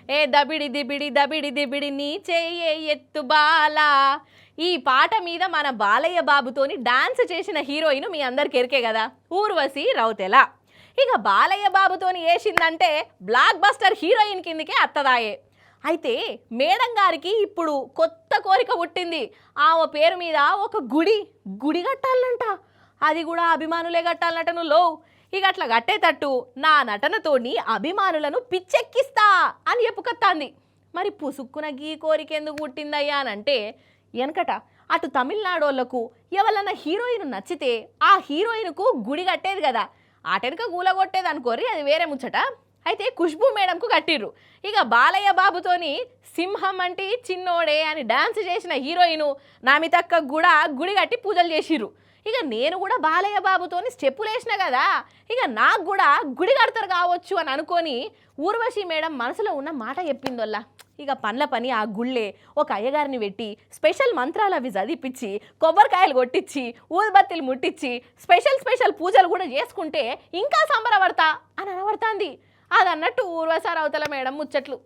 ఏ దబిడి దిబిడి దబిడి దిబిడి నీ చెయ్యే ఎత్తు బాలా. ఈ పాట మీద మన బాలయ్య బాబుతోని డాన్స్ చేసిన హీరోయిన్ మీ అందరికి ఎరికే కదా, ఊర్వశి రౌతెల. ఇక బాలయ్య బాబుతోని వేసిందంటే బ్లాక్ బస్టర్ హీరోయిన్ కిందకే అత్తదాయే. అయితే మేడం గారికి ఇప్పుడు కొత్త కోరిక పుట్టింది. ఆమె పేరు మీద ఒక గుడి కట్టాలంట. అది కూడా అభిమానులే కట్టాలట. నువ్వు ఇక అట్లా కట్టేటట్టు నా నటనతోని అభిమానులను పిచ్చెక్కిస్తా అని చెప్పుకొత్తాంది. మరి పుసుక్కున గీ కోరిక ఎందుకు పుట్టిందయ్యా అని అంటే, వెనకట అటు తమిళనాడు వాళ్ళకు ఎవరన్నా హీరోయిన్ నచ్చితే ఆ హీరోయిన్కు గుడి కట్టేది కదా, ఆటెనక గూలగొట్టేది అనుకోరి, అది వేరే ముచ్చట. అయితే ఖుష్బూ మేడంకు కట్టిర్రు. ఇక బాలయ్య బాబుతోని సింహం అంటే చిన్నోడే అని డాన్స్ చేసిన హీరోయిన్ నామితక్క కూడా గుడి కట్టి పూజలు చేసిర్రు. ఇక నేను కూడా బాలయ్య బాబుతోని స్టెప్పులు వేసిన కదా, ఇక నాకు కూడా గుడి కడతారు కావచ్చు అని అనుకొని ఊర్వశి మేడం మనసులో ఉన్న మాట చెప్పిందోల్లా. ఇక పనుల పని ఆ గుళ్ళే ఒక అయ్యగారిని పెట్టి స్పెషల్ మంత్రాలు అవి చదివిపించి కొబ్బరికాయలు కొట్టించి ఊదుబత్తిలు ముట్టించి స్పెషల్ పూజలు కూడా చేసుకుంటే ఇంకా సంబరపడతా అని అనబడుతుంది. అది అన్నట్టు ఊర్వశి రౌతెల మేడం ముచ్చట్లు.